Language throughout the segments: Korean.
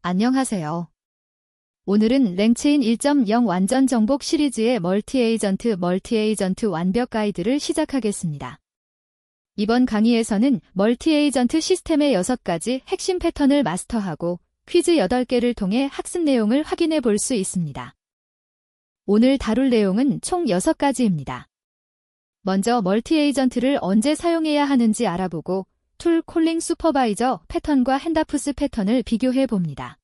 안녕하세요. 오늘은 랭체인 1.0 완전 정복 시리즈의 멀티-에이전트 완벽 가이드를 시작하겠습니다. 이번 강의에서는 멀티-에이전트 시스템의 6가지 핵심 패턴을 마스터하고 퀴즈 8개를 통해 학습 내용을 확인해 볼 수 있습니다. 오늘 다룰 내용은 총 6가지입니다. 먼저 멀티-에이전트를 언제 사용해야 하는지 알아보고 툴 콜링 슈퍼바이저 패턴과 핸다프스 패턴을 비교해 봅니다.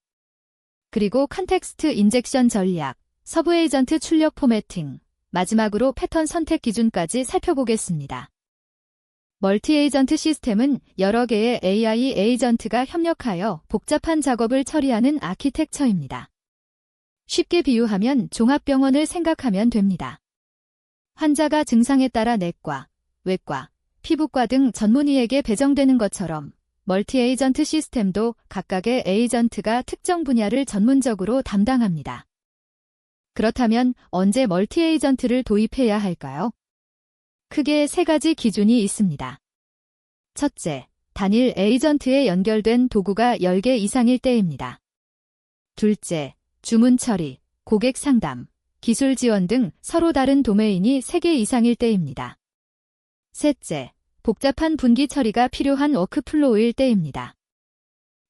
그리고 컨텍스트 인젝션 전략, 서브 에이전트 출력 포매팅, 마지막으로 패턴 선택 기준까지 살펴보겠습니다. 멀티 에이전트 시스템은 여러 개의 AI 에이전트가 협력하여 복잡한 작업을 처리하는 아키텍처입니다. 쉽게 비유하면 종합병원을 생각하면 됩니다. 환자가 증상에 따라 내과, 외과, 피부과 등 전문의에게 배정되는 것처럼 멀티 에이전트 시스템도 각각의 에이전트가 특정 분야를 전문적으로 담당합니다. 그렇다면 언제 멀티 에이전트를 도입해야 할까요? 크게 3가지 기준이 있습니다. 첫째, 단일 에이전트에 연결된 도구가 10개 이상일 때입니다. 둘째, 주문 처리, 고객 상담, 기술 지원 등 서로 다른 도메인이 3개 이상일 때입니다. 셋째, 복잡한 분기 처리가 필요한 워크플로우일 때입니다.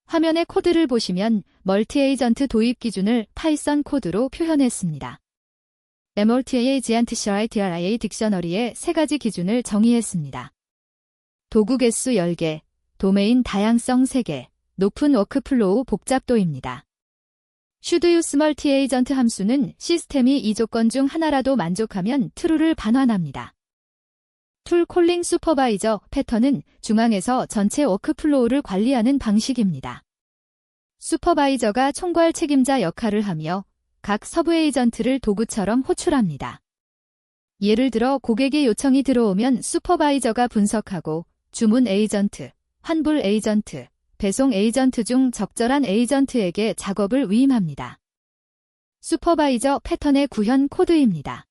화면의 코드를 보시면 멀티 에이전트 도입 기준을 파이썬 코드로 표현했습니다. MLTAGIANTCRITRIA 딕셔너리에 3가지 기준을 정의했습니다. 도구 개수 10개, 도메인 다양성 3개, 높은 워크플로우 복잡도입니다. should use 멀티 에이전트 함수는 시스템이 이 조건 중 하나라도 만족하면 true를 반환합니다. 툴 콜링 슈퍼바이저 패턴은 중앙에서 전체 워크플로우를 관리하는 방식입니다. 슈퍼바이저가 총괄 책임자 역할을 하며 각 서브 에이전트를 도구처럼 호출합니다. 예를 들어 고객의 요청이 들어오면 슈퍼바이저가 분석하고 주문 에이전트, 환불 에이전트, 배송 에이전트 중 적절한 에이전트에게 작업을 위임합니다. 슈퍼바이저 패턴의 구현 코드입니다.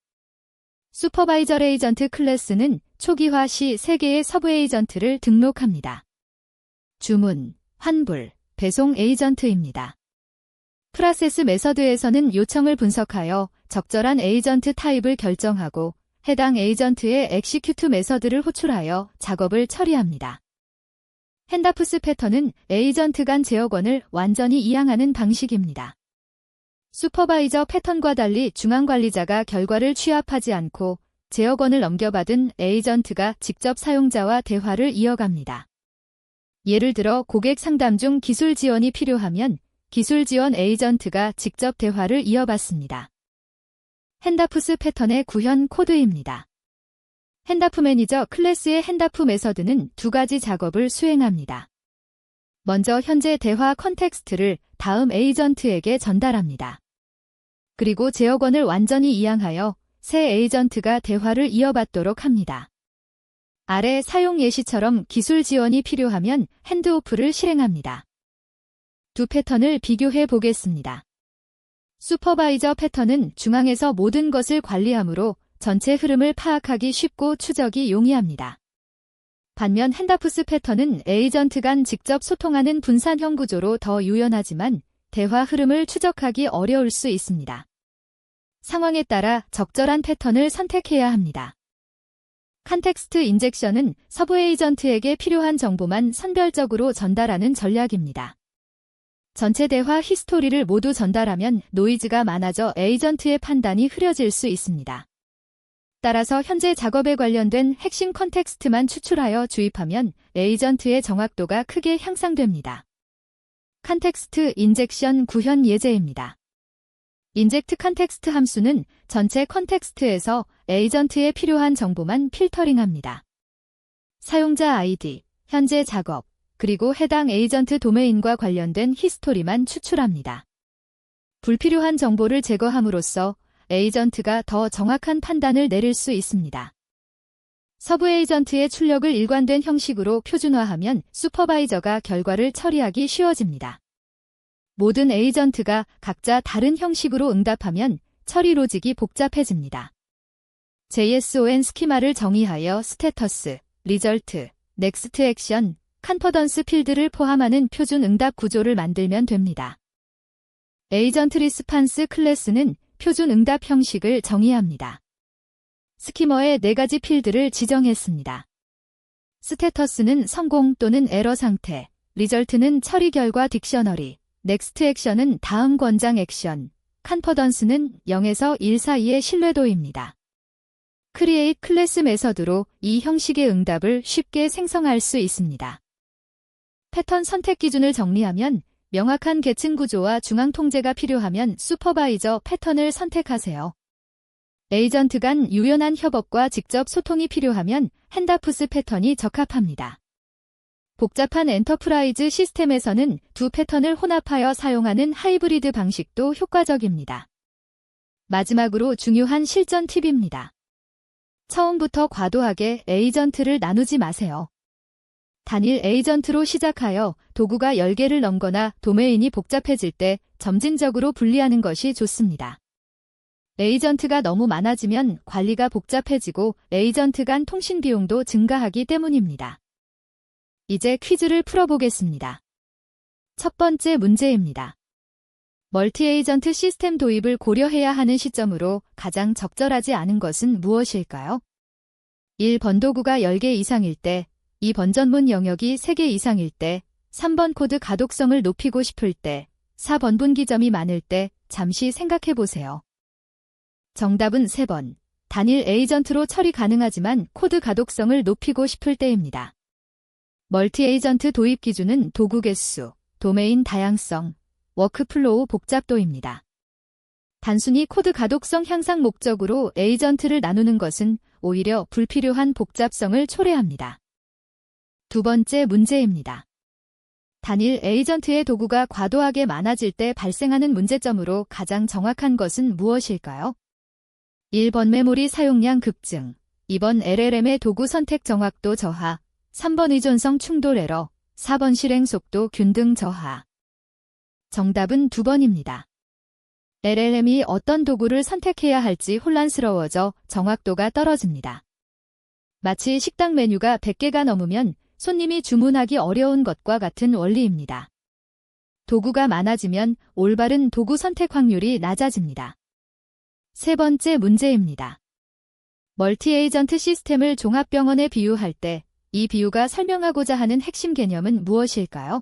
슈퍼바이저 에이전트 클래스는 초기화 시 3개의 서브 에이전트를 등록합니다. 주문, 환불, 배송 에이전트입니다. 프로세스 메서드에서는 요청을 분석하여 적절한 에이전트 타입을 결정하고 해당 에이전트의 엑시큐트 메서드를 호출하여 작업을 처리합니다. 핸다프스 패턴은 에이전트 간 제어권을 완전히 이양하는 방식입니다. 슈퍼바이저 패턴과 달리 중앙관리자가 결과를 취합하지 않고 제어권을 넘겨받은 에이전트가 직접 사용자와 대화를 이어갑니다. 예를 들어 고객 상담 중 기술 지원이 필요하면 기술 지원 에이전트가 직접 대화를 이어받습니다. 핸다프스 패턴의 구현 코드입니다. 핸다프 매니저 클래스의 핸다프 메서드는 2가지 작업을 수행합니다. 먼저 현재 대화 컨텍스트를 다음 에이전트에게 전달합니다. 그리고 제어권을 완전히 이양하여 새 에이전트가 대화를 이어받도록 합니다. 아래 사용 예시처럼 기술 지원이 필요하면 핸드오프를 실행합니다. 두 패턴을 비교해 보겠습니다. 슈퍼바이저 패턴은 중앙에서 모든 것을 관리하므로 전체 흐름을 파악하기 쉽고 추적이 용이합니다. 반면 핸다프스 패턴은 에이전트 간 직접 소통하는 분산형 구조로 더 유연하지만 대화 흐름을 추적하기 어려울 수 있습니다. 상황에 따라 적절한 패턴을 선택해야 합니다. 컨텍스트 인젝션은 서브 에이전트에게 필요한 정보만 선별적으로 전달하는 전략입니다. 전체 대화 히스토리를 모두 전달하면 노이즈가 많아져 에이전트의 판단이 흐려질 수 있습니다. 따라서 현재 작업에 관련된 핵심 컨텍스트만 추출하여 주입하면 에이전트의 정확도가 크게 향상됩니다. 컨텍스트 인젝션 구현 예제입니다. 인젝트 컨텍스트 함수는 전체 컨텍스트에서 에이전트에 필요한 정보만 필터링합니다. 사용자 아이디, 현재 작업, 그리고 해당 에이전트 도메인과 관련된 히스토리만 추출합니다. 불필요한 정보를 제거함으로써 에이전트가 더 정확한 판단을 내릴 수 있습니다. 서브 에이전트의 출력을 일관된 형식으로 표준화하면 슈퍼바이저가 결과를 처리하기 쉬워집니다. 모든 에이전트가 각자 다른 형식으로 응답하면 처리 로직이 복잡해집니다. JSON 스키마를 정의하여 스테터스, 리절트, 넥스트 액션, 컨퍼던스 필드를 포함하는 표준 응답 구조를 만들면 됩니다. 에이전트 리스판스 클래스는 표준 응답 형식을 정의합니다. 스키머의 4가지 필드를 지정했습니다. 스테터스는 성공 또는 에러 상태, 리절트는 처리 결과 딕셔너리, 넥스트 액션은 다음 권장 액션, 컨퍼던스는 0에서 1 사이의 신뢰도입니다. 크리에이트 클래스 메서드로 이 형식의 응답을 쉽게 생성할 수 있습니다. 패턴 선택 기준을 정리하면 명확한 계층 구조와 중앙 통제가 필요하면 슈퍼바이저 패턴을 선택하세요. 에이전트 간 유연한 협업과 직접 소통이 필요하면 핸드오프 패턴이 적합합니다. 복잡한 엔터프라이즈 시스템에서는 두 패턴을 혼합하여 사용하는 하이브리드 방식도 효과적입니다. 마지막으로 중요한 실전 팁입니다. 처음부터 과도하게 에이전트를 나누지 마세요. 단일 에이전트로 시작하여 도구가 10개를 넘거나 도메인이 복잡해질 때 점진적으로 분리하는 것이 좋습니다. 에이전트가 너무 많아지면 관리가 복잡해지고 에이전트 간 통신 비용도 증가하기 때문입니다. 이제 퀴즈를 풀어보겠습니다. 첫 번째 문제입니다. 멀티 에이전트 시스템 도입을 고려해야 하는 시점으로 가장 적절하지 않은 것은 무엇일까요? 1번 도구가 10개 이상일 때, 2번 전문 영역이 3개 이상일 때, 3번 코드 가독성을 높이고 싶을 때, 4번 분기점이 많을 때 잠시 생각해 보세요. 정답은 3번. 단일 에이전트로 처리 가능하지만 코드 가독성을 높이고 싶을 때입니다. 멀티 에이전트 도입 기준은 도구 개수, 도메인 다양성, 워크플로우 복잡도입니다. 단순히 코드 가독성 향상 목적으로 에이전트를 나누는 것은 오히려 불필요한 복잡성을 초래합니다. 두 번째 문제입니다. 단일 에이전트의 도구가 과도하게 많아질 때 발생하는 문제점으로 가장 정확한 것은 무엇일까요? 1번 메모리 사용량 급증, 2번 LLM의 도구 선택 정확도 저하, 3번 의존성 충돌 에러, 4번 실행 속도 균등 저하. 정답은 2번입니다. LLM이 어떤 도구를 선택해야 할지 혼란스러워져 정확도가 떨어집니다. 마치 식당 메뉴가 100개가 넘으면 손님이 주문하기 어려운 것과 같은 원리입니다. 도구가 많아지면 올바른 도구 선택 확률이 낮아집니다. 세 번째 문제입니다. 멀티 에이전트 시스템을 종합병원에 비유할 때 이 비유가 설명하고자 하는 핵심 개념은 무엇일까요?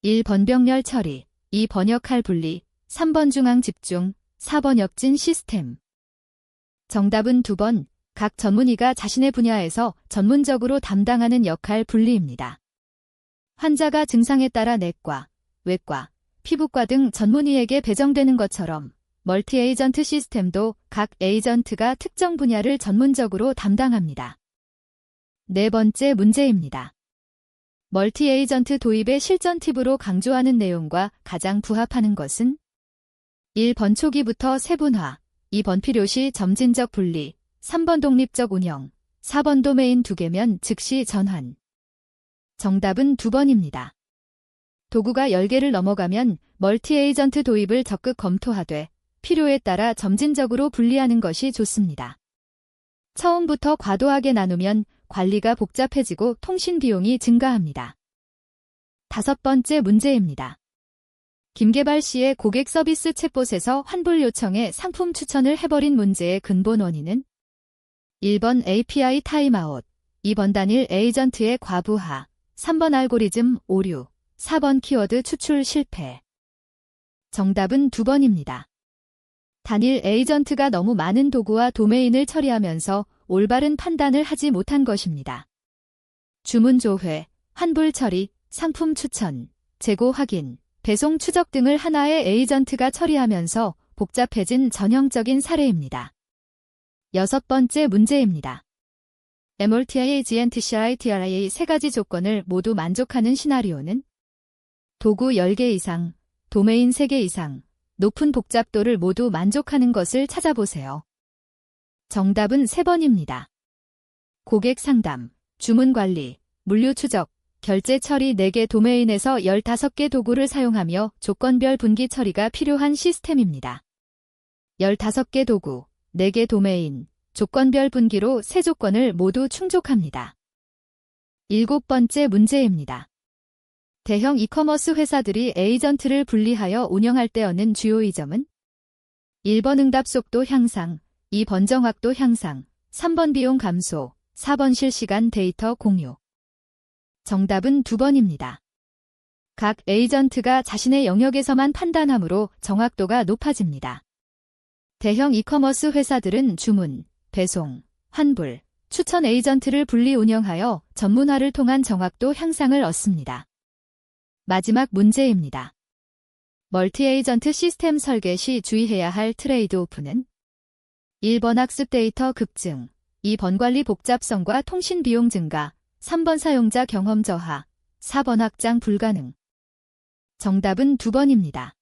1번 병렬 처리, 2번 역할 분리, 3번 중앙 집중, 4번 역진 시스템. 정답은 2번, 각 전문의가 자신의 분야에서 전문적으로 담당하는 역할 분리입니다. 환자가 증상에 따라 내과, 외과, 피부과 등 전문의에게 배정되는 것처럼 멀티 에이전트 시스템도 각 에이전트가 특정 분야를 전문적으로 담당합니다. 네 번째 문제입니다. 멀티 에이전트 도입의 실전 팁으로 강조하는 내용과 가장 부합하는 것은 1번 초기부터 세분화, 2번 필요시 점진적 분리, 3번 독립적 운영, 4번 도메인 2개면 즉시 전환. 정답은 2번입니다. 도구가 10개를 넘어가면 멀티 에이전트 도입을 적극 검토하되 필요에 따라 점진적으로 분리하는 것이 좋습니다. 처음부터 과도하게 나누면 관리가 복잡해지고 통신 비용이 증가합니다. 다섯 번째 문제입니다. 김개발 시의 고객 서비스 챗봇에서 환불 요청에 상품 추천을 해버린 문제의 근본 원인은 1번 API 타임아웃, 2번 단일 에이전트의 과부하, 3번 알고리즘 오류, 4번 키워드 추출 실패. 정답은 2번입니다. 단일 에이전트가 너무 많은 도구와 도메인을 처리하면서 올바른 판단을 하지 못한 것입니다. 주문 조회, 환불 처리, 상품 추천, 재고 확인, 배송 추적 등을 하나의 에이전트가 처리하면서 복잡해진 전형적인 사례입니다. 여섯 번째 문제입니다. MLTI, GNTCI, TRI의 세 가지 조건을 모두 만족하는 시나리오는 도구 10개 이상, 도메인 3개 이상, 높은 복잡도를 모두 만족하는 것을 찾아보세요. 정답은 3번입니다. 고객 상담, 주문 관리, 물류 추적, 결제 처리 4개 도메인에서 15개 도구를 사용하며 조건별 분기 처리가 필요한 시스템입니다. 15개 도구, 4개 도메인, 조건별 분기로 세 조건을 모두 충족합니다. 일곱 번째 문제입니다. 대형 이커머스 회사들이 에이전트를 분리하여 운영할 때 얻는 주요의 점은 1번 응답 속도 향상, 2번 정확도 향상, 3번 비용 감소, 4번 실시간 데이터 공유. 정답은 2번입니다. 각 에이전트가 자신의 영역에서만 판단하므로 정확도가 높아집니다. 대형 이커머스 회사들은 주문, 배송, 환불, 추천 에이전트를 분리 운영하여 전문화를 통한 정확도 향상을 얻습니다. 마지막 문제입니다. 멀티 에이전트 시스템 설계 시 주의해야 할 트레이드 오프는 1번 학습 데이터 급증, 2번 관리 복잡성과 통신 비용 증가, 3번 사용자 경험 저하, 4번 확장 불가능. 정답은 2번입니다.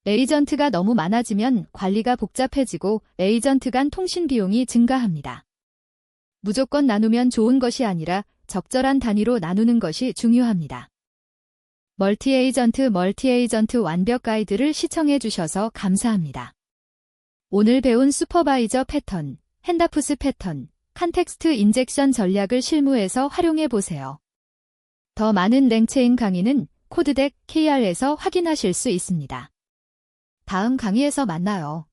에이전트가 너무 많아지면 관리가 복잡해지고 에이전트 간 통신 비용이 증가합니다. 무조건 나누면 좋은 것이 아니라 적절한 단위로 나누는 것이 중요합니다. 멀티 에이전트 완벽 가이드를 시청해 주셔서 감사합니다. 오늘 배운 슈퍼바이저 패턴, 핸드오프 패턴, 컨텍스트 인젝션 전략을 실무에서 활용해 보세요. 더 많은 랭체인 강의는 코드덱 KR에서 확인하실 수 있습니다. 다음 강의에서 만나요.